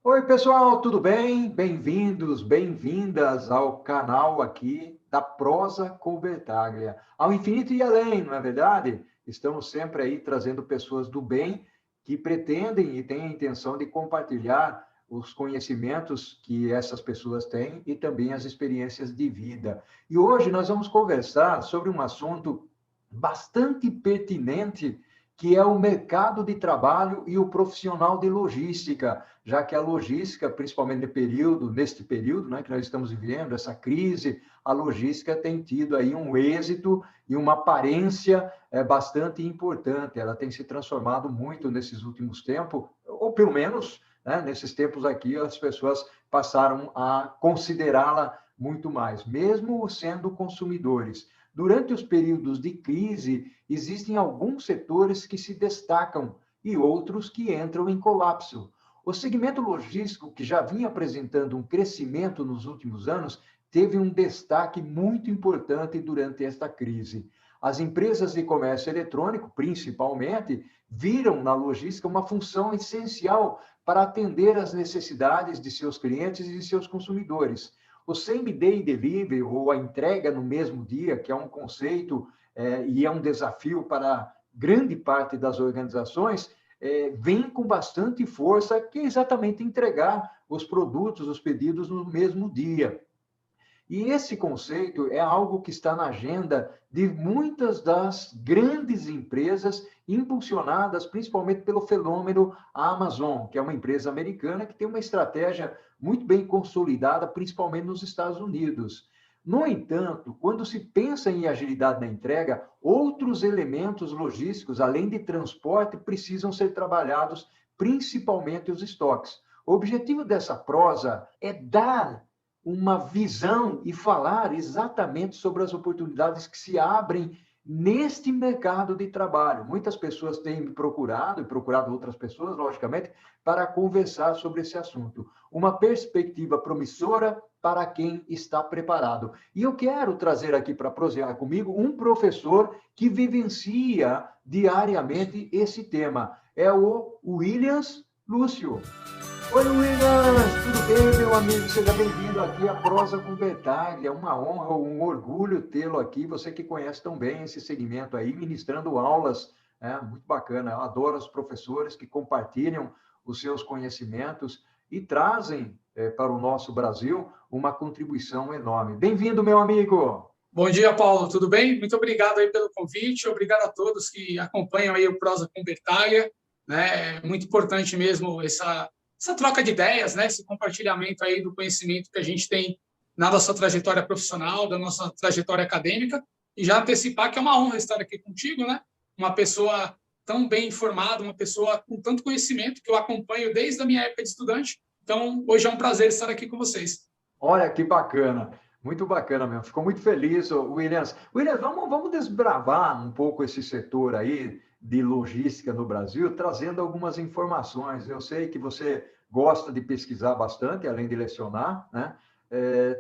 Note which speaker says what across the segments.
Speaker 1: Oi, pessoal, tudo bem? Bem-vindos, bem-vindas ao canal aqui da Prosa com Bertaglia. Ao infinito e além, não é verdade? Estamos sempre aí trazendo pessoas do bem que pretendem e têm a intenção de compartilhar os conhecimentos que essas pessoas têm e também as experiências de vida. E hoje nós vamos conversar sobre um assunto bastante pertinente, que é o mercado de trabalho e o profissional de logística, já que a logística, principalmente neste período, né, que nós estamos vivendo, essa crise, a logística tem tido aí um êxito e uma aparência bastante importante. Ela tem se transformado muito nesses últimos tempos, ou pelo menos, né, nesses tempos aqui, as pessoas passaram a considerá-la muito mais, mesmo sendo consumidores. Durante os períodos de crise, existem alguns setores que se destacam e outros que entram em colapso. O segmento logístico, que já vinha apresentando um crescimento nos últimos anos, teve um destaque muito importante durante esta crise. As empresas de comércio eletrônico, principalmente, viram na logística uma função essencial para atender às necessidades de seus clientes e de seus consumidores. O same-day delivery, ou a entrega no mesmo dia, que é um conceito e é um desafio para grande parte das organizações, vem com bastante força, que é exatamente entregar os produtos, os pedidos no mesmo dia. E esse conceito é algo que está na agenda de muitas das grandes empresas, impulsionadas principalmente pelo fenômeno Amazon, que é uma empresa americana que tem uma estratégia muito bem consolidada, principalmente nos Estados Unidos. No entanto, quando se pensa em agilidade na entrega, outros elementos logísticos, além de transporte, precisam ser trabalhados, principalmente os estoques. O objetivo dessa prosa é dar uma visão e falar exatamente sobre as oportunidades que se abrem neste mercado de trabalho. Muitas pessoas têm me procurado, e procurado outras pessoas, logicamente, para conversar sobre esse assunto. Uma perspectiva promissora para quem está preparado. E eu quero trazer aqui para prosear comigo um professor que vivencia diariamente esse tema. É o Williams Lúcio. Oi, Williams, tudo bem, meu amigo? Seja bem-vindo aqui à Prosa com Bertaglia. É uma honra, um orgulho tê-lo aqui. Você que conhece tão bem esse segmento aí, ministrando aulas, muito bacana. Eu adoro os professores que compartilham os seus conhecimentos e trazem para o nosso Brasil uma contribuição enorme. Bem-vindo, meu amigo!
Speaker 2: Bom dia, Paulo, tudo bem? Muito obrigado aí pelo convite, obrigado a todos que acompanham aí o Prosa com Bertaglia, né? É muito importante mesmo essa troca de ideias, né? Esse compartilhamento aí do conhecimento que a gente tem na nossa trajetória profissional, da nossa trajetória acadêmica, e já antecipar que é uma honra estar aqui contigo, né? Uma pessoa tão bem informada, uma pessoa com tanto conhecimento que eu acompanho desde a minha época de estudante. Então, hoje é um prazer estar aqui com vocês.
Speaker 1: Olha que bacana, muito bacana mesmo. Ficou muito feliz, Williams. Williams, vamos desbravar um pouco esse setor aí de logística no Brasil, trazendo algumas informações. Eu sei que você gosta de pesquisar bastante, além de lecionar, né?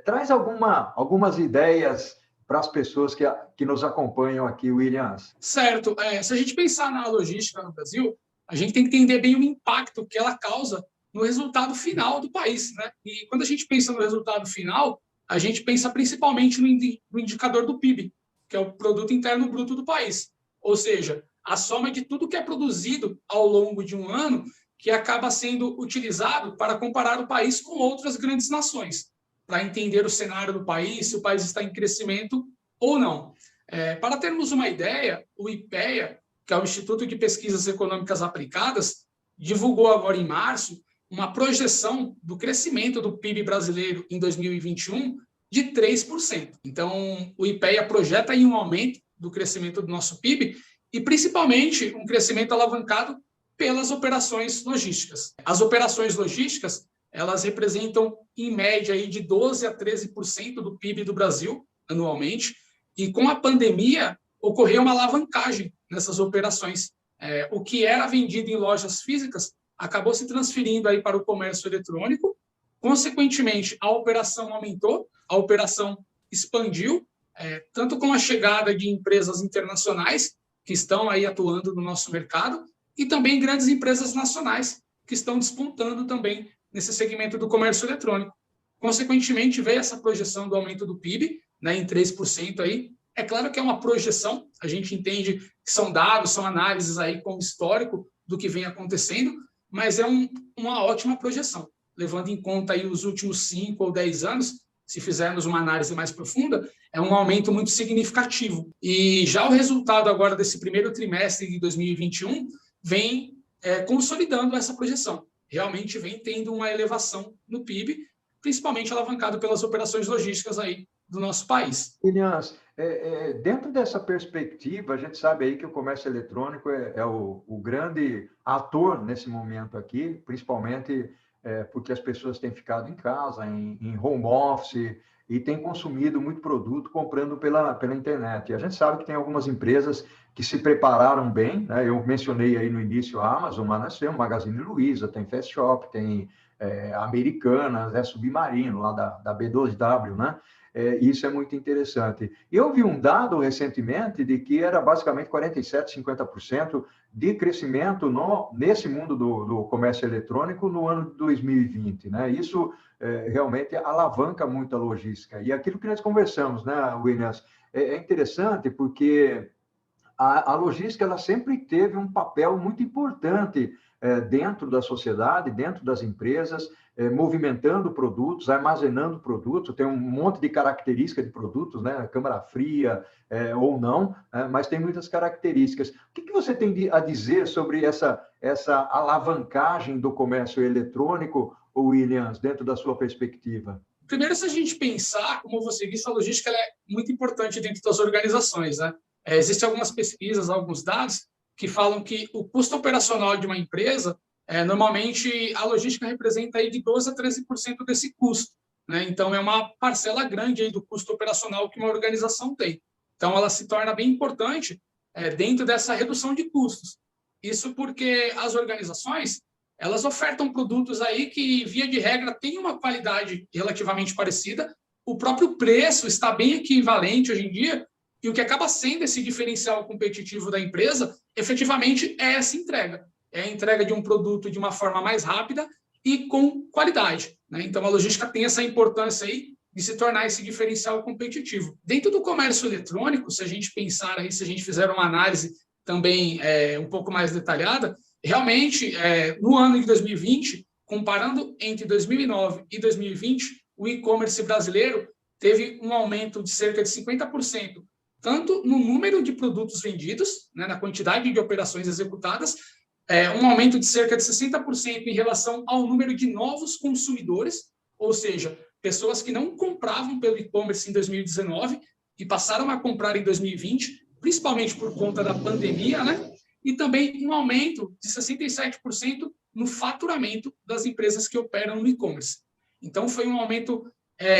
Speaker 1: Traz algumas ideias para as pessoas que nos acompanham aqui, Williams.
Speaker 2: Certo. Se a gente pensar na logística no Brasil, a gente tem que entender bem o impacto que ela causa no resultado final do país, né? E quando a gente pensa no resultado final, a gente pensa principalmente no indicador do PIB, que é o Produto Interno Bruto do país. Ou seja, a soma de tudo que é produzido ao longo de um ano que acaba sendo utilizado para comparar o país com outras grandes nações, para entender o cenário do país, se o país está em crescimento ou não. Para termos uma ideia, o IPEA, que é o Instituto de Pesquisas Econômicas Aplicadas, divulgou agora em março uma projeção do crescimento do PIB brasileiro em 2021 de 3%. Então, o IPEA projeta aí um aumento do crescimento do nosso PIB e, principalmente, um crescimento alavancado pelas operações logísticas. As operações logísticas, elas representam, em média, aí, de 12% a 13% do PIB do Brasil, anualmente, e com a pandemia ocorreu uma alavancagem nessas operações. O que era vendido em lojas físicas acabou se transferindo aí para o comércio eletrônico. Consequentemente, a operação aumentou, a operação expandiu, tanto com a chegada de empresas internacionais que estão aí atuando no nosso mercado e também grandes empresas nacionais que estão despontando também nesse segmento do comércio eletrônico. Consequentemente, veio essa projeção do aumento do PIB, né, em 3% aí. É claro que é uma projeção, a gente entende que são dados, são análises aí com histórico do que vem acontecendo, mas é uma ótima projeção, levando em conta aí os últimos 5 ou 10 anos, se fizermos uma análise mais profunda, é um aumento muito significativo. E já o resultado agora desse primeiro trimestre de 2021 vem consolidando essa projeção. Realmente vem tendo uma elevação no PIB, principalmente alavancado pelas operações logísticas aí do nosso país.
Speaker 1: Williams, dentro dessa perspectiva, a gente sabe aí que o comércio eletrônico é o grande ator nesse momento aqui, principalmente porque as pessoas têm ficado em casa, em home office, e têm consumido muito produto comprando pela internet. E a gente sabe que tem algumas empresas que se prepararam bem, né? Eu mencionei aí no início a Amazon, mas nós temos Magazine Luiza, tem Fast Shop, tem Americanas, Submarino, lá da B2W, né? Isso é muito interessante. Eu vi um dado recentemente de que era basicamente 47%, 50% de crescimento nesse mundo do comércio eletrônico no ano de 2020, né? Isso realmente alavanca muito a logística. E aquilo que nós conversamos, né, Williams, é interessante porque a logística ela sempre teve um papel muito importante dentro da sociedade, dentro das empresas, movimentando produtos, armazenando produtos, tem um monte de características de produtos, né? Câmara fria ou não, mas tem muitas características. O que você tem a dizer sobre essa alavancagem do comércio eletrônico, Williams, dentro da sua perspectiva?
Speaker 2: Primeiro, se a gente pensar, como você disse, a logística ela é muito importante dentro das organizações, né? Existem algumas pesquisas, alguns dados que falam que o custo operacional de uma empresa, normalmente a logística representa aí de 12% a 13% desse custo, né? Então, é uma parcela grande aí do custo operacional que uma organização tem. Então, ela se torna bem importante dentro dessa redução de custos. Isso porque as organizações, elas ofertam produtos aí que, via de regra, têm uma qualidade relativamente parecida, o próprio preço está bem equivalente hoje em dia, e o que acaba sendo esse diferencial competitivo da empresa, efetivamente, é essa entrega. É a entrega de um produto de uma forma mais rápida e com qualidade, né? Então, a logística tem essa importância aí de se tornar esse diferencial competitivo. Dentro do comércio eletrônico, se a gente pensar aí, se a gente fizer uma análise também um pouco mais detalhada, realmente, no ano de 2020, comparando entre 2009 e 2020, o e-commerce brasileiro teve um aumento de cerca de 50%, tanto no número de produtos vendidos, né, na quantidade de operações executadas, um aumento de cerca de 60% em relação ao número de novos consumidores, ou seja, pessoas que não compravam pelo e-commerce em 2019 e passaram a comprar em 2020, principalmente por conta da pandemia, né? E também um aumento de 67% no faturamento das empresas que operam no e-commerce. Então, foi um aumento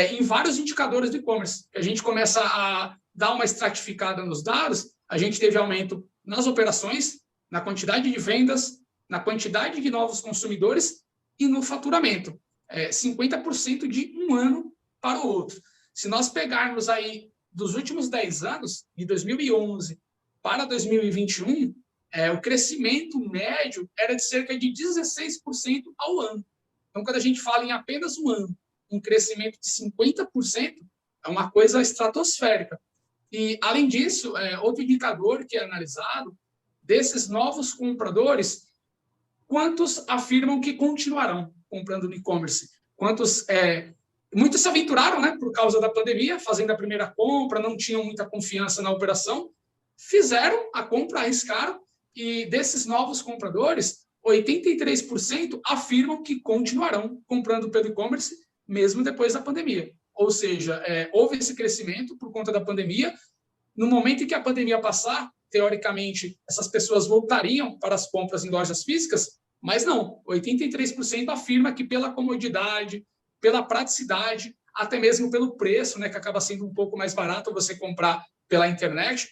Speaker 2: em vários indicadores do e-commerce. A gente começa a dar uma estratificada nos dados, a gente teve aumento nas operações, na quantidade de vendas, na quantidade de novos consumidores e no faturamento. 50% de um ano para o outro. Se nós pegarmos aí dos últimos 10 anos, de 2011 para 2021, o crescimento médio era de cerca de 16% ao ano. Então, quando a gente fala em apenas um ano, um crescimento de 50%, é uma coisa estratosférica. E, além disso, outro indicador que é analisado, desses novos compradores, quantos afirmam que continuarão comprando no e-commerce? Muitos se aventuraram, né, por causa da pandemia, fazendo a primeira compra, não tinham muita confiança na operação, fizeram a compra, arriscaram, e desses novos compradores, 83% afirmam que continuarão comprando pelo e-commerce, mesmo depois da pandemia. Ou seja, houve esse crescimento por conta da pandemia. No momento em que a pandemia passar, teoricamente, essas pessoas voltariam para as compras em lojas físicas, mas não, 83% afirma que pela comodidade, pela praticidade, até mesmo pelo preço, né, que acaba sendo um pouco mais barato você comprar pela internet,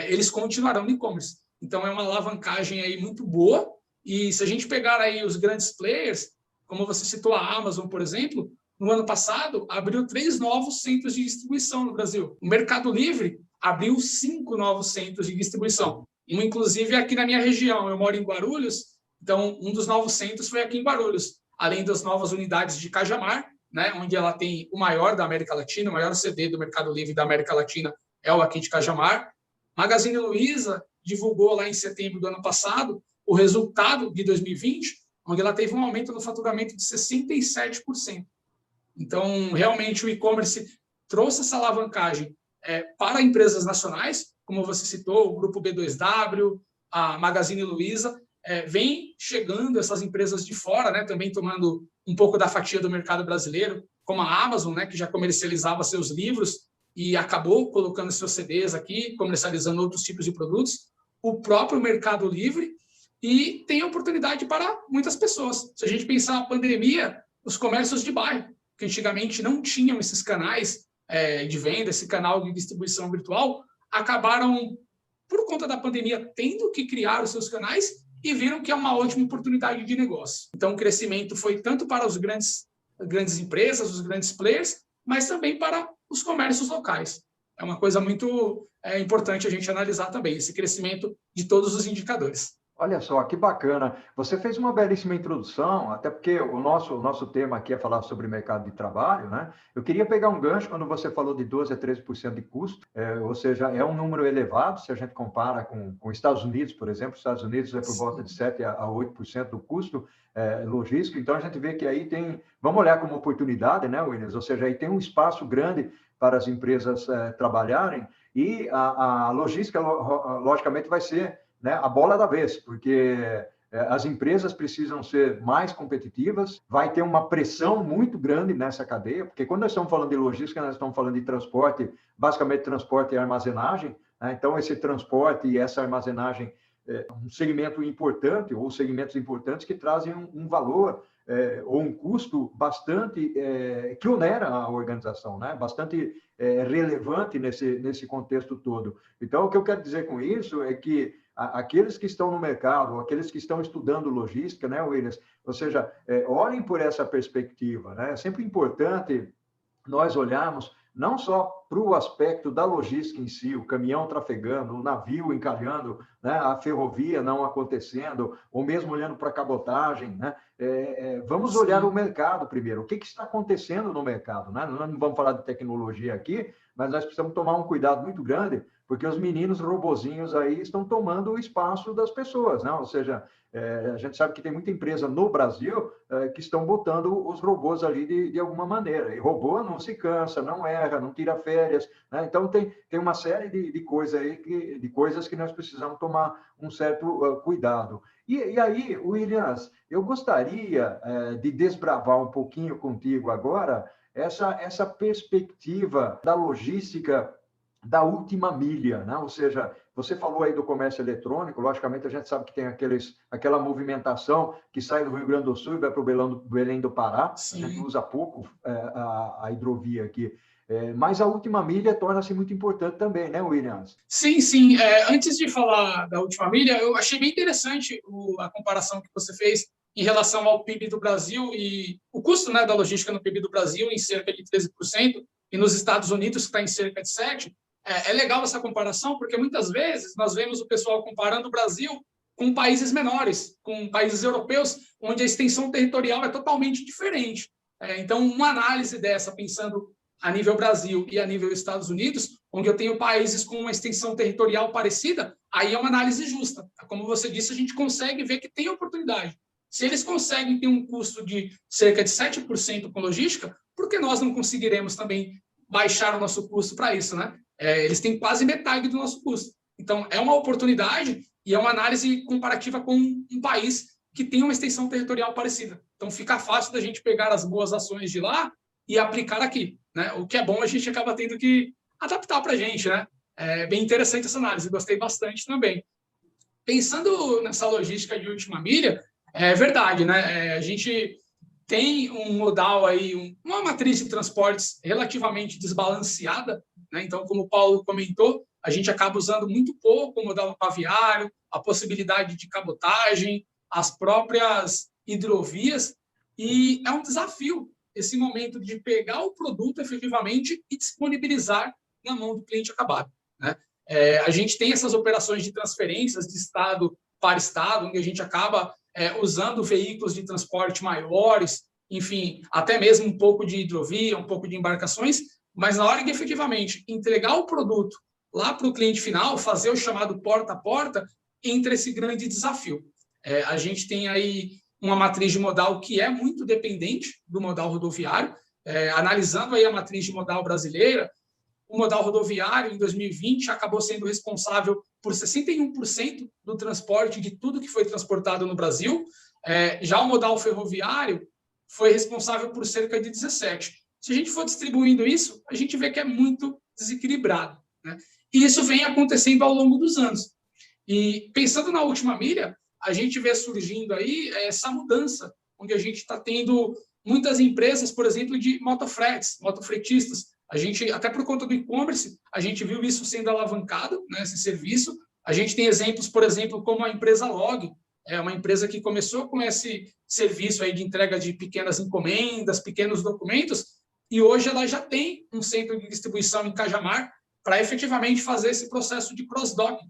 Speaker 2: eles continuarão no e-commerce. Então, é uma alavancagem aí muito boa. E se a gente pegar aí os grandes players, como você citou a Amazon, por exemplo, no ano passado, abriu 3 novos centros de distribuição no Brasil. O Mercado Livre abriu 5 novos centros de distribuição. Inclusive, aqui na minha região, eu moro em Guarulhos, então um dos novos centros foi aqui em Guarulhos. além das novas unidades de Cajamar, né, onde ela tem o maior da América Latina, o maior CD do Mercado Livre da América Latina é o aqui de Cajamar. Magazine Luiza divulgou lá em setembro do ano passado o resultado de 2020, onde ela teve um aumento no faturamento de 67%. Então, realmente, o e-commerce trouxe essa alavancagem para empresas nacionais, como você citou, o Grupo B2W, a Magazine Luiza, vem chegando essas empresas de fora, né, também tomando um pouco da fatia do mercado brasileiro, como a Amazon, né, que já comercializava seus livros e acabou colocando seus CDs aqui, comercializando outros tipos de produtos, o próprio Mercado Livre, e tem oportunidade para muitas pessoas. Se a gente pensar na pandemia, os comércios de bairro, que antigamente não tinham esses canais de venda, esse canal de distribuição virtual, acabaram, por conta da pandemia, tendo que criar os seus canais e viram que é uma ótima oportunidade de negócio. Então, o crescimento foi tanto para as grandes empresas, os grandes players, mas também para os comércios locais. É uma coisa muito importante a gente analisar também, esse crescimento de todos os indicadores.
Speaker 1: Olha só, que bacana. Você fez uma belíssima introdução, até porque o nosso tema aqui é falar sobre mercado de trabalho, né? Eu queria pegar um gancho quando você falou de 12% a 13% de custo, ou seja, é um número elevado se a gente compara com os Estados Unidos, por exemplo. Os Estados Unidos é por volta de 7% a 8% do custo logístico, então a gente vê que aí tem, vamos olhar como oportunidade, né, Williams? Ou seja, aí tem um espaço grande para as empresas trabalharem e a logística, logicamente, vai ser, né, a bola da vez, porque as empresas precisam ser mais competitivas, vai ter uma pressão muito grande nessa cadeia, porque quando nós estamos falando de logística, nós estamos falando de transporte, basicamente transporte e armazenagem, né? Então esse transporte e essa armazenagem é um segmento importante, ou segmentos importantes que trazem um valor ou um custo bastante que onera a organização, né? Bastante relevante nesse contexto todo. Então, o que eu quero dizer com isso é que aqueles que estão no mercado, aqueles que estão estudando logística, né, Williams? Ou seja, olhem por essa perspectiva, né? É sempre importante nós olharmos não só para o aspecto da logística em si, o caminhão trafegando, o navio encalhando, né, a ferrovia não acontecendo, ou mesmo olhando para a cabotagem, né? Vamos olhar o mercado primeiro. O que está acontecendo no mercado, né? Nós não vamos falar de tecnologia aqui, mas nós precisamos tomar um cuidado muito grande, porque os meninos robozinhos aí estão tomando o espaço das pessoas, né? Ou seja, a gente sabe que tem muita empresa no Brasil que estão botando os robôs ali de alguma maneira. E robô não se cansa, não erra, não tira férias, né? Então tem uma série de coisas aí de coisas que nós precisamos tomar um certo cuidado. E aí, Williams, eu gostaria de desbravar um pouquinho contigo agora essa perspectiva da logística da última milha, né? Ou seja, você falou aí do comércio eletrônico, logicamente a gente sabe que tem aquela movimentação que sai do Rio Grande do Sul e vai para o Belém do Pará. Sim. A gente usa pouco a hidrovia aqui. Mas a última milha torna-se muito importante também, né, Williams?
Speaker 2: Sim, sim. Antes de falar da última milha, eu achei bem interessante a comparação que você fez em relação ao PIB do Brasil e o custo, né, da logística no PIB do Brasil em cerca de 13% e nos Estados Unidos que está em cerca de 7%. É legal essa comparação, porque muitas vezes nós vemos o pessoal comparando o Brasil com países menores, com países europeus, onde a extensão territorial é totalmente diferente. Então, uma análise dessa, pensando a nível Brasil e a nível Estados Unidos, onde eu tenho países com uma extensão territorial parecida, aí é uma análise justa. Como você disse, a gente consegue ver que tem oportunidade. Se eles conseguem ter um custo de cerca de 7% com logística, por que nós não conseguiremos também baixar o nosso custo para isso, né? Eles têm quase metade do nosso custo. Então, é uma oportunidade e é uma análise comparativa com um país que tem uma extensão territorial parecida. Então, fica fácil da gente pegar as boas ações de lá e aplicar aqui, né? O que é bom, a gente acaba tendo que adaptar para a gente, né? É bem interessante essa análise, gostei bastante também. Pensando nessa logística de última milha, é verdade, né? A gente tem um modal aí, uma matriz de transportes relativamente desbalanceada, né? Então, como o Paulo comentou, a gente acaba usando muito pouco o modal aviário, a possibilidade de cabotagem, as próprias hidrovias, e é um desafio esse momento de pegar o produto efetivamente e disponibilizar na mão do cliente acabado, né? A gente tem essas operações de transferências de estado para estado, onde a gente acaba usando veículos de transporte maiores, enfim, até mesmo um pouco de hidrovia, um pouco de embarcações, mas na hora de efetivamente entregar o produto lá para o cliente final, fazer o chamado porta a porta, entra esse grande desafio. A gente tem aí uma matriz de modal que é muito dependente do modal rodoviário. Analisando aí a matriz de modal brasileira, o modal rodoviário, em 2020, acabou sendo responsável por 61% do transporte de tudo que foi transportado no Brasil. Já o modal ferroviário foi responsável por cerca de 17%. Se a gente for distribuindo isso, a gente vê que é muito desequilibrado, né? E isso vem acontecendo ao longo dos anos. E pensando na última milha, a gente vê surgindo aí essa mudança, onde a gente está tendo muitas empresas, por exemplo, de motofretes, motofretistas. A gente, até por conta do e-commerce, a gente viu isso sendo alavancado, né, esse serviço. A gente tem exemplos, por exemplo, como a empresa Log, uma empresa que começou com esse serviço aí de entrega de pequenas encomendas, pequenos documentos, e hoje ela já tem um centro de distribuição em Cajamar para efetivamente fazer esse processo de cross-docking,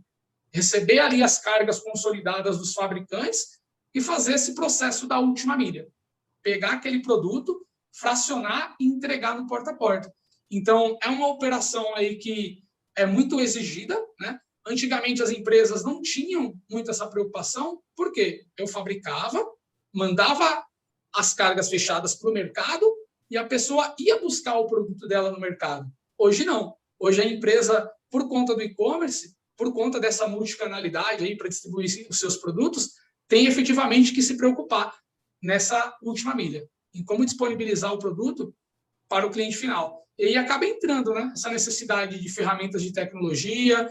Speaker 2: receber ali as cargas consolidadas dos fabricantes e fazer esse processo da última milha. Pegar aquele produto, fracionar e entregar no porta a porta. Então, é uma operação aí que é muito exigida, né? Antigamente, as empresas não tinham muito essa preocupação, porque eu fabricava, mandava as cargas fechadas para o mercado e a pessoa ia buscar o produto dela no mercado. Hoje, não. Hoje, a empresa, por conta do e-commerce, por conta dessa multicanalidade aí para distribuir os seus produtos, tem efetivamente que se preocupar nessa última milha, em como disponibilizar o produto para o cliente final. E aí acaba entrando, né, essa necessidade de ferramentas de tecnologia,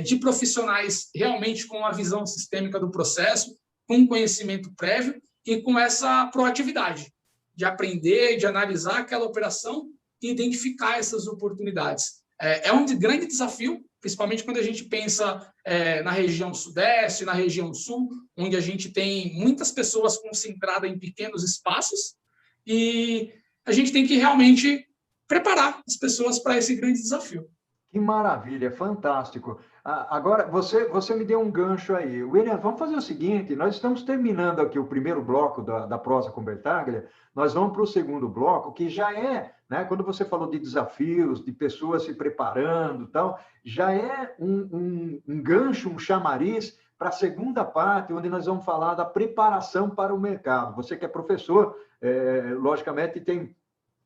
Speaker 2: de profissionais realmente com a visão sistêmica do processo, com conhecimento prévio e com essa proatividade de aprender, de analisar aquela operação e identificar essas oportunidades. É um grande desafio, principalmente quando a gente pensa na região sudeste, na região sul, onde a gente tem muitas pessoas concentradas em pequenos espaços, e a gente tem que realmente preparar as pessoas para esse grande desafio.
Speaker 1: Que maravilha, fantástico. Agora, você me deu um gancho aí. William, vamos fazer o seguinte, nós estamos terminando aqui o primeiro bloco da prosa com Bertaglia, nós vamos para o segundo bloco, que já é, né, quando você falou de desafios, de pessoas se preparando e tal, já é um gancho, um chamariz para a segunda parte, onde nós vamos falar da preparação para o mercado. Você que é professor, logicamente tem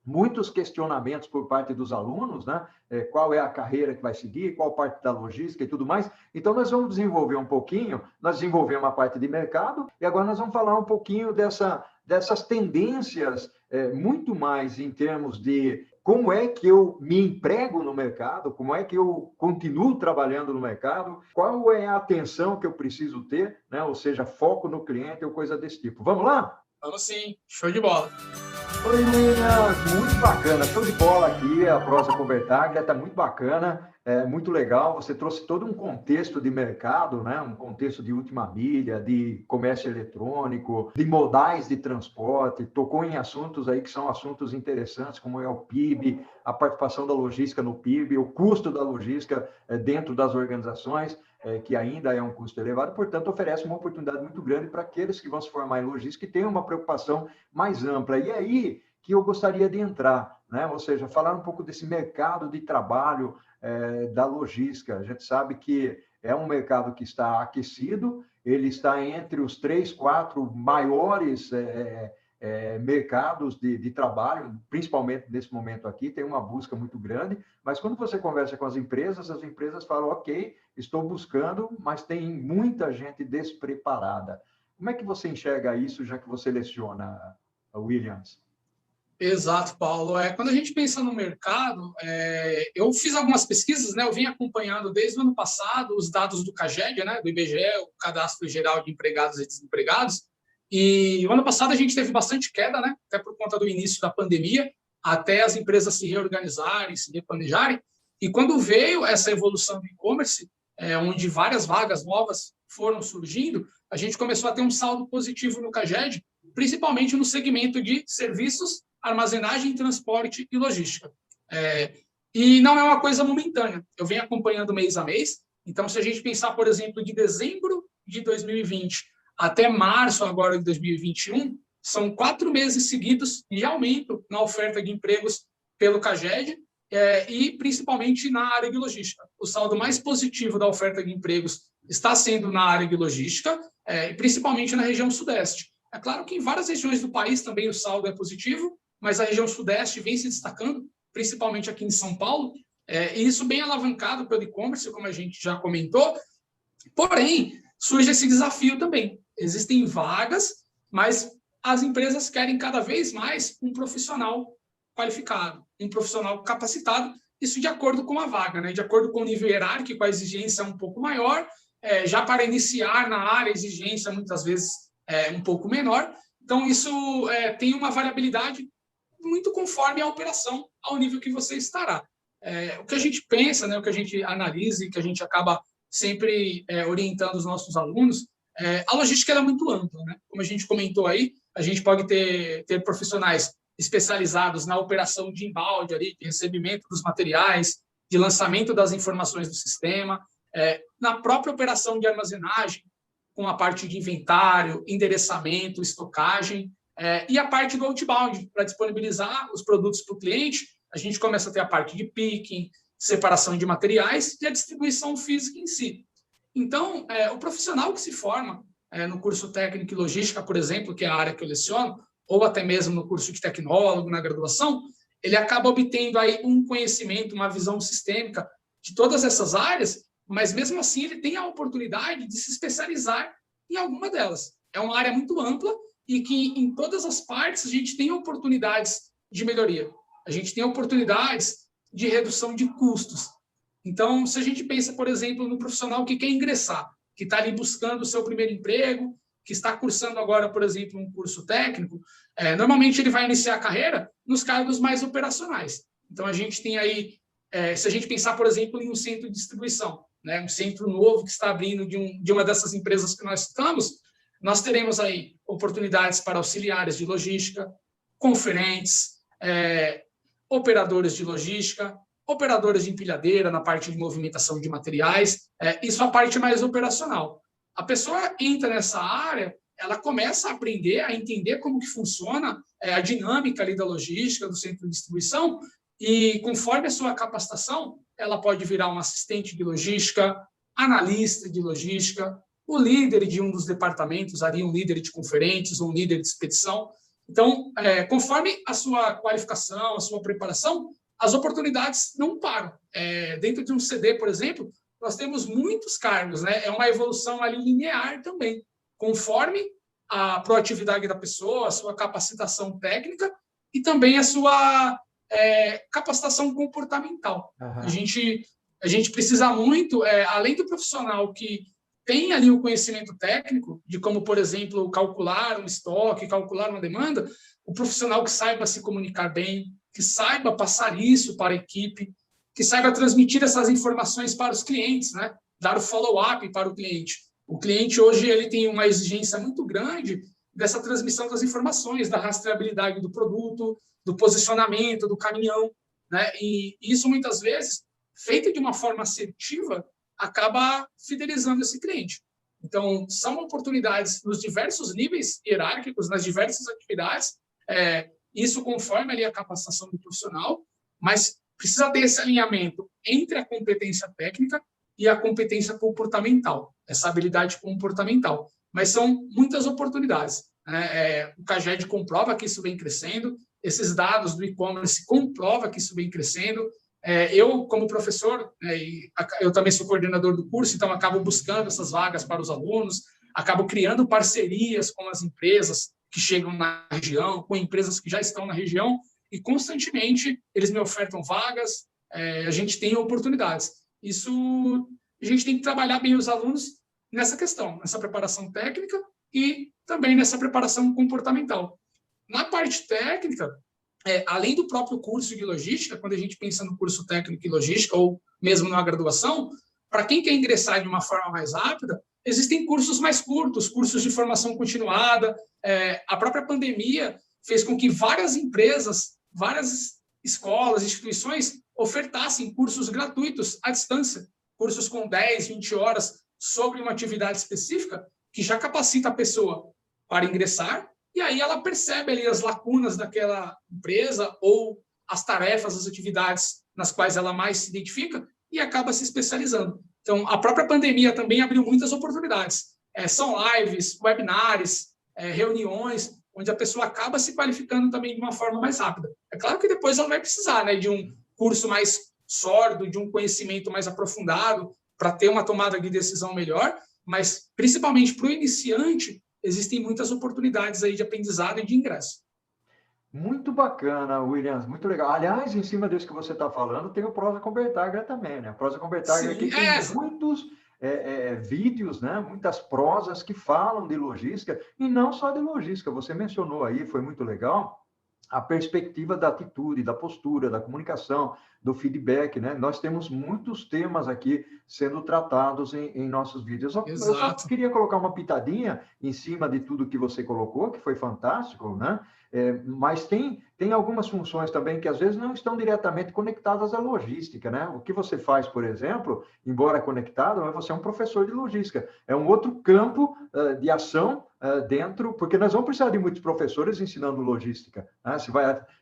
Speaker 1: muitos questionamentos por parte dos alunos, né? Qual é a carreira que vai seguir, qual parte da logística e tudo mais. Então, nós vamos desenvolver um pouquinho, nós desenvolvemos a parte de mercado, e agora nós vamos falar um pouquinho dessas tendências, muito mais em termos de como é que eu me emprego no mercado, como é que eu continuo trabalhando no mercado, qual é a atenção que eu preciso ter, né? Ou seja, foco no cliente ou coisa desse tipo. Vamos lá?
Speaker 2: Vamos sim, show de bola.
Speaker 1: Oi, William, muito bacana, show de bola aqui, a prosa com Bertaglia, está muito bacana, muito legal, você trouxe todo um contexto de mercado, né? Um contexto de última milha, de comércio eletrônico, de modais de transporte, tocou em assuntos aí que são assuntos interessantes, como é o PIB, a participação da logística no PIB, o custo da logística dentro das organizações, que ainda é um custo elevado, portanto, oferece uma oportunidade muito grande para aqueles que vão se formar em logística e tenham uma preocupação mais ampla. E é aí que eu gostaria de entrar, né? Ou seja, falar um pouco desse mercado de trabalho da logística. A gente sabe que é um mercado que está aquecido, ele está entre os 3, 4 maiores mercados de trabalho, principalmente nesse momento aqui, tem uma busca muito grande, mas quando você conversa com as empresas falam, ok, estou buscando, mas tem muita gente despreparada. Como é que você enxerga isso, já que você leciona, Williams?
Speaker 2: Exato, Paulo. Quando a gente pensa no mercado, eu fiz algumas pesquisas, né? Eu vim acompanhando desde o ano passado os dados do CAGED, né? Do IBGE, o Cadastro Geral de Empregados e Desempregados, e o ano passado a gente teve bastante queda, né? Até por conta do início da pandemia, até as empresas se reorganizarem, se replanejarem. E quando veio essa evolução do e-commerce, onde várias vagas novas foram surgindo, a gente começou a ter um saldo positivo no CAGED, principalmente no segmento de serviços, armazenagem, transporte e logística. E não é uma coisa momentânea. Eu venho acompanhando mês a mês. Então, se a gente pensar, por exemplo, de dezembro de 2020 até março agora de 2021, são 4 meses seguidos de aumento na oferta de empregos pelo CAGED, e principalmente na área de logística. O saldo mais positivo da oferta de empregos está sendo na área de logística, principalmente na região sudeste. É claro que em várias regiões do país também o saldo é positivo, mas a região sudeste vem se destacando, principalmente aqui em São Paulo, e isso bem alavancado pelo e-commerce, como a gente já comentou. Porém, surge esse desafio também. Existem vagas, mas as empresas querem cada vez mais um profissional qualificado, um profissional capacitado, isso de acordo com a vaga, né? De acordo com o nível hierárquico, a exigência é um pouco maior, já para iniciar na área, a exigência muitas vezes é um pouco menor. Então, isso tem uma variabilidade muito conforme a operação, ao nível que você estará. O que a gente pensa, né, o que a gente analisa e que a gente acaba sempre orientando os nossos alunos, a logística é muito ampla, né? Como a gente comentou aí, a gente pode ter profissionais especializados na operação de embalde, ali, de recebimento dos materiais, de lançamento das informações do sistema, na própria operação de armazenagem, com a parte de inventário, endereçamento, estocagem, e a parte do outbound, para disponibilizar os produtos para o cliente. A gente começa a ter a parte de picking, separação de materiais e a distribuição física em si. Então, o profissional que se forma no curso técnico e logística, por exemplo, que é a área que eu leciono, ou até mesmo no curso de tecnólogo, na graduação, ele acaba obtendo aí um conhecimento, uma visão sistêmica de todas essas áreas, mas mesmo assim ele tem a oportunidade de se especializar em alguma delas. É uma área muito ampla e que em todas as partes a gente tem oportunidades de melhoria. A gente tem oportunidades de redução de custos. Então, se a gente pensa, por exemplo, no profissional que quer ingressar, que está ali buscando o seu primeiro emprego, que está cursando agora, por exemplo, um curso técnico, normalmente ele vai iniciar a carreira nos cargos mais operacionais. Então, a gente tem aí, se a gente pensar, por exemplo, em um centro de distribuição, né, um centro novo que está abrindo de uma dessas empresas que nós citamos, nós teremos aí oportunidades para auxiliares de logística, conferentes, operadores de logística, operadores de empilhadeira na parte de movimentação de materiais, isso a parte mais operacional. A pessoa entra nessa área, ela começa a aprender, a entender como que funciona a dinâmica ali da logística, do centro de distribuição, e conforme a sua capacitação, ela pode virar um assistente de logística, analista de logística, o líder de um dos departamentos, ali um líder de conferentes, um líder de expedição. Então, conforme a sua qualificação, a sua preparação, as oportunidades não param. Dentro de um CD, por exemplo, nós temos muitos cargos, né? É uma evolução ali linear também, conforme a proatividade da pessoa, a sua capacitação técnica e também a sua capacitação comportamental.
Speaker 1: Uhum.
Speaker 2: A gente precisa muito, além do profissional que tem ali o conhecimento técnico de como, por exemplo, calcular um estoque, calcular uma demanda, o profissional que saiba se comunicar bem, que saiba passar isso para a equipe, que saiba transmitir essas informações para os clientes, né? Dar o follow-up para o cliente. O cliente hoje ele tem uma exigência muito grande dessa transmissão das informações, da rastreabilidade do produto, do posicionamento do caminhão, né? E isso muitas vezes, feito de uma forma assertiva, acaba fidelizando esse cliente. Então, são oportunidades nos diversos níveis hierárquicos, nas diversas atividades, isso conforme ali a capacitação do profissional, mas precisa ter esse alinhamento entre a competência técnica e a competência comportamental, essa habilidade comportamental. Mas são muitas oportunidades, né? O CAGED comprova que isso vem crescendo, esses dados do e-commerce comprovam que isso vem crescendo. Eu, como professor, eu também sou coordenador do curso, então acabo buscando essas vagas para os alunos, acabo criando parcerias com as empresas que chegam na região, com empresas que já estão na região, e constantemente eles me ofertam vagas, a gente tem oportunidades. Isso, a gente tem que trabalhar bem os alunos nessa questão, nessa preparação técnica e também nessa preparação comportamental. Na parte técnica, além do próprio curso de logística, quando a gente pensa no curso técnico em logística ou mesmo na graduação, para quem quer ingressar de uma forma mais rápida, existem cursos mais curtos, cursos de formação continuada. A própria pandemia fez com que várias empresas, várias escolas, instituições ofertassem cursos gratuitos à distância, cursos com 10, 20 horas sobre uma atividade específica, que já capacita a pessoa para ingressar, e aí ela percebe ali as lacunas daquela empresa ou as tarefas, as atividades nas quais ela mais se identifica e acaba se especializando. Então, a própria pandemia também abriu muitas oportunidades. São lives, webinars, reuniões, onde a pessoa acaba se qualificando também de uma forma mais rápida. É claro que depois ela vai precisar, né, de um curso mais sólido, de um conhecimento mais aprofundado, para ter uma tomada de decisão melhor, mas, principalmente para o iniciante, existem muitas oportunidades aí de aprendizado e de ingresso.
Speaker 1: Muito bacana, Williams, muito legal. Aliás, em cima disso que você está falando, tem o Prosa com Bertaglia também, né? A Prosa com Bertaglia aqui tem muitos vídeos, né? Muitas prosas que falam de logística, e não só de logística. Você mencionou aí, foi muito legal, a perspectiva da atitude, da postura, da comunicação, do feedback, né? Nós temos muitos temas aqui sendo tratados em nossos vídeos. Eu só queria colocar uma pitadinha em cima de tudo que você colocou, que foi fantástico, né? Mas tem algumas funções também que às vezes não estão diretamente conectadas à logística, né? O que você faz, por exemplo, embora conectado, mas você é um professor de logística. É um outro campo de ação dentro, porque nós vamos precisar de muitos professores ensinando logística, né?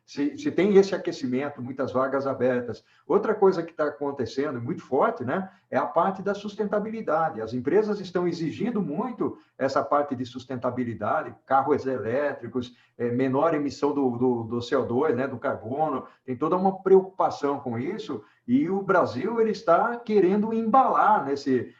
Speaker 1: Se tem esse aquecimento, muitas vagas abertas. Outra coisa que está acontecendo muito forte, né, é a parte da sustentabilidade. As empresas estão exigindo muito essa parte de sustentabilidade, carros elétricos, menor emissão do CO2, né, do carbono, tem toda uma preocupação com isso, e o Brasil ele está querendo embalar nesse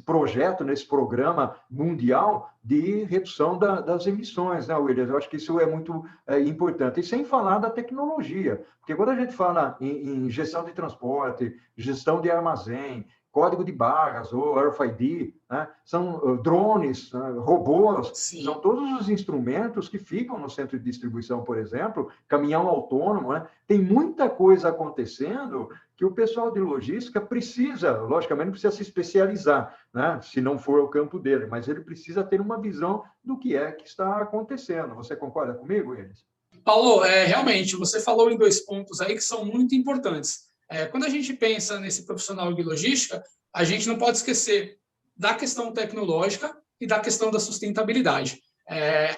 Speaker 1: projeto, nesse programa mundial de redução das emissões, né, Williams? Eu acho que isso é muito importante. E sem falar da tecnologia, porque quando a gente fala em gestão de transporte, gestão de armazém, código de barras, ou RFID, né? São drones, robôs, Sim. São todos os instrumentos que ficam no centro de distribuição, por exemplo, caminhão autônomo, né? Tem muita coisa acontecendo que o pessoal de logística precisa, logicamente, precisa se especializar, né? Se não for o campo dele, mas ele precisa ter uma visão do que é que está acontecendo. Você concorda comigo, Elis?
Speaker 2: Paulo, realmente, você falou em 2 pontos aí que são muito importantes. Quando a gente pensa nesse profissional de logística, a gente não pode esquecer da questão tecnológica e da questão da sustentabilidade.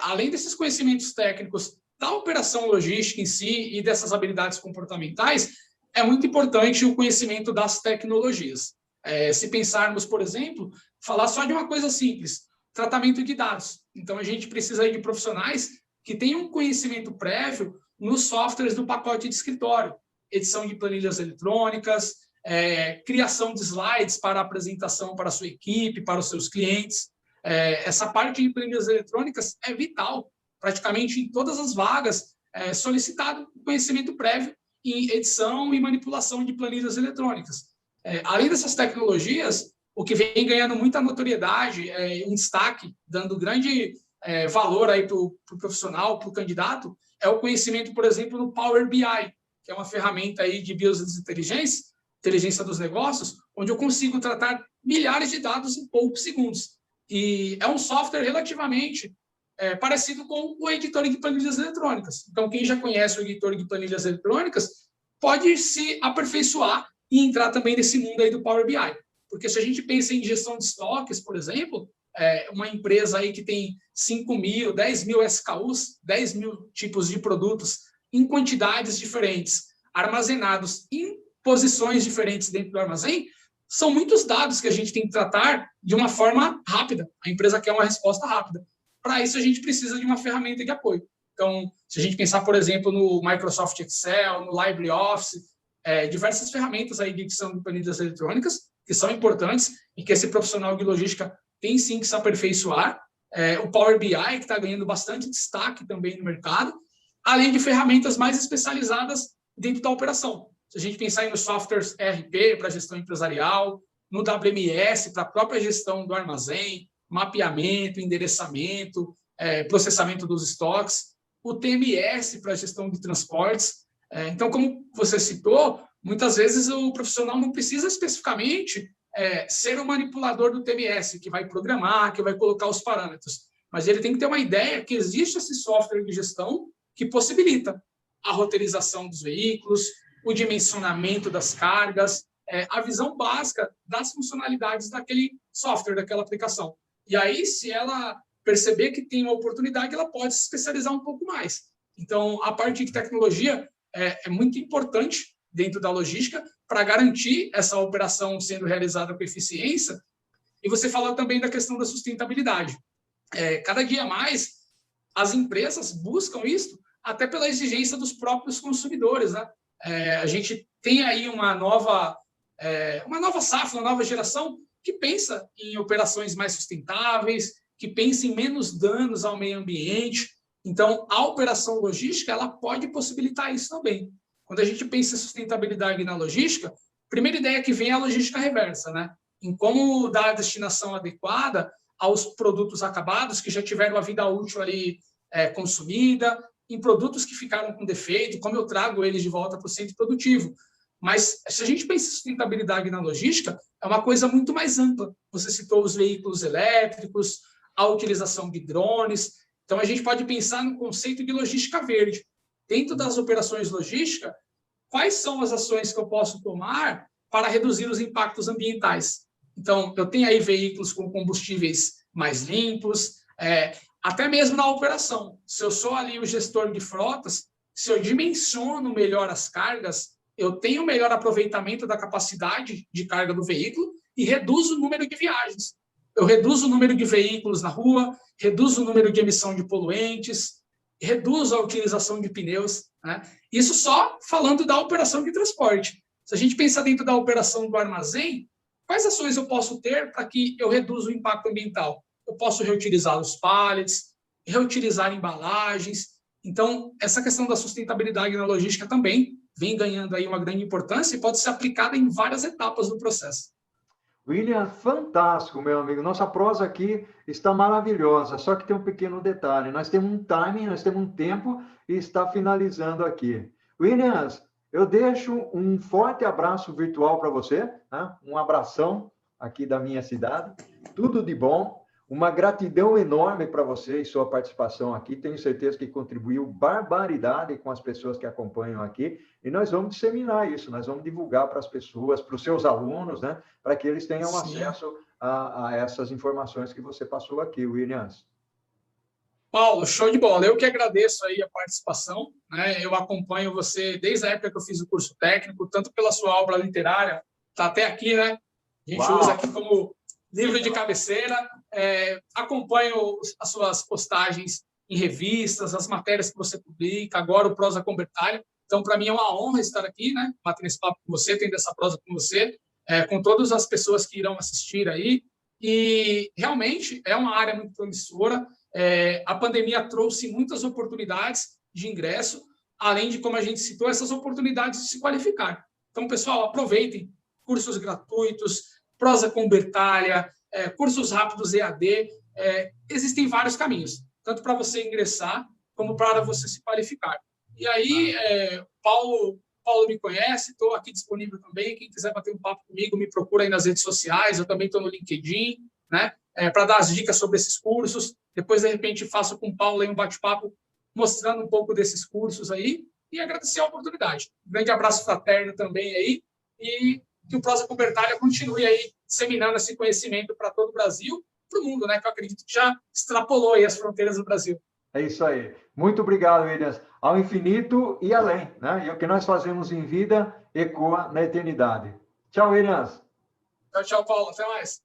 Speaker 2: Além desses conhecimentos técnicos da operação logística em si e dessas habilidades comportamentais, é muito importante o conhecimento das tecnologias. Se pensarmos, por exemplo, falar só de uma coisa simples, tratamento de dados. Então, a gente precisa aí de profissionais que tenham um conhecimento prévio nos softwares do pacote de escritório, edição de planilhas eletrônicas, criação de slides para apresentação para a sua equipe, para os seus clientes. Essa parte de planilhas eletrônicas é vital. Praticamente em todas as vagas é solicitado conhecimento prévio em edição e manipulação de planilhas eletrônicas. Além dessas tecnologias, o que vem ganhando muita notoriedade, um destaque, dando grande valor aí para o profissional, para o candidato, é o conhecimento, por exemplo, no Power BI, que é uma ferramenta aí de business inteligência, inteligência dos negócios, onde eu consigo tratar milhares de dados em poucos segundos. E é um software relativamente parecido com o editor de planilhas eletrônicas. Então, quem já conhece o editor de planilhas eletrônicas pode se aperfeiçoar e entrar também nesse mundo aí do Power BI. Porque se a gente pensa em gestão de estoques, por exemplo, uma empresa aí que tem 5.000, 10.000 SKUs, 10.000 tipos de produtos em quantidades diferentes, armazenados em posições diferentes dentro do armazém, são muitos dados que a gente tem que tratar de uma forma rápida. A empresa quer uma resposta rápida. Para isso, a gente precisa de uma ferramenta de apoio. Então, se a gente pensar, por exemplo, no Microsoft Excel, no LibreOffice, diversas ferramentas aí de edição de planilhas eletrônicas, que são importantes e que esse profissional de logística tem sim que se aperfeiçoar. O Power BI, que está ganhando bastante destaque também no mercado, além de ferramentas mais especializadas dentro da operação. Se a gente pensar em nos softwares ERP para gestão empresarial, no WMS para a própria gestão do armazém, mapeamento, endereçamento, processamento dos estoques, o TMS para a gestão de transportes. Então, como você citou, muitas vezes o profissional não precisa especificamente ser o manipulador do TMS, que vai programar, que vai colocar os parâmetros, mas ele tem que ter uma ideia que existe esse software de gestão que possibilita a roteirização dos veículos, o dimensionamento das cargas, a visão básica das funcionalidades daquele software, daquela aplicação. E aí, se ela perceber que tem uma oportunidade, ela pode se especializar um pouco mais. Então, a parte de tecnologia é muito importante dentro da logística para garantir essa operação sendo realizada com eficiência. E você falou também da questão da sustentabilidade. Cada dia mais, as empresas buscam isso até pela exigência dos próprios consumidores, né? A gente tem aí uma nova safra, uma nova geração que pensa em operações mais sustentáveis, que pensa em menos danos ao meio ambiente. Então, a operação logística ela pode possibilitar isso também. Quando a gente pensa em sustentabilidade na logística, a primeira ideia que vem é a logística reversa, né? Em como dar a destinação adequada aos produtos acabados que já tiveram a vida útil ali consumida, em produtos que ficaram com defeito, como eu trago eles de volta para o centro produtivo. Mas, se a gente pensa em sustentabilidade na logística, é uma coisa muito mais ampla. Você citou os veículos elétricos, a utilização de drones. Então, a gente pode pensar no conceito de logística verde. Dentro das operações logísticas, quais são as ações que eu posso tomar para reduzir os impactos ambientais? Então, eu tenho aí veículos com combustíveis mais limpos, até mesmo na operação. Se eu sou ali o gestor de frotas, se eu dimensiono melhor as cargas, eu tenho melhor aproveitamento da capacidade de carga do veículo e reduzo o número de viagens. Eu reduzo o número de veículos na rua, reduzo o número de emissão de poluentes, reduzo a utilização de pneus, né? Isso só falando da operação de transporte. Se a gente pensar dentro da operação do armazém, quais ações eu posso ter para que eu reduza o impacto ambiental? Eu posso reutilizar os pallets, reutilizar embalagens. Então, essa questão da sustentabilidade na logística também vem ganhando aí uma grande importância e pode ser aplicada em várias etapas do processo.
Speaker 1: William, fantástico, meu amigo. Nossa prosa aqui está maravilhosa, só que tem um pequeno detalhe. Nós temos um timing, nós temos um tempo e está finalizando aqui. Williams, eu deixo um forte abraço virtual para você, né? Um abração aqui da minha cidade. Tudo de bom. Uma gratidão enorme para você e sua participação aqui. Tenho certeza que contribuiu barbaridade com as pessoas que acompanham aqui. E nós vamos disseminar isso, nós vamos divulgar para as pessoas, para os seus alunos, né? Para que eles tenham acesso a essas informações que você passou aqui, Williams.
Speaker 2: Paulo, show de bola. Eu que agradeço aí a participação, né? Eu acompanho você desde a época que eu fiz o curso técnico, tanto pela sua obra literária, está até aqui, né? A gente usa aqui como livro de cabeceira. Acompanho as suas postagens em revistas, as matérias que você publica, agora o Prosa com Bertalha. Então, para mim é uma honra estar aqui, né? Batendo esse papo com você, tendo essa prosa com você, com todas as pessoas que irão assistir aí. E realmente é uma área muito promissora. A pandemia trouxe muitas oportunidades de ingresso, além de, como a gente citou, essas oportunidades de se qualificar. Então, pessoal, aproveitem cursos gratuitos, Prosa com Bertalha, cursos rápidos EAD. Existem vários caminhos, tanto para você ingressar como para você se qualificar. E aí, Paulo me conhece, estou aqui disponível também. Quem quiser bater um papo comigo, me procura aí nas redes sociais. Eu também estou no LinkedIn, né? Para dar as dicas sobre esses cursos. Depois, de repente, faço com o Paulo aí um bate-papo mostrando um pouco desses cursos aí e agradecer a oportunidade. Um grande abraço fraterno também aí e que o Prosa com Bertalha continue aí disseminando esse conhecimento para todo o Brasil, para o mundo, né? Que eu acredito que já extrapolou aí as fronteiras do Brasil.
Speaker 1: É isso aí. Muito obrigado, Williams. Ao infinito e além, né? E o que nós fazemos em vida ecoa na eternidade. Tchau, Williams.
Speaker 2: Tchau, Paulo. Até mais.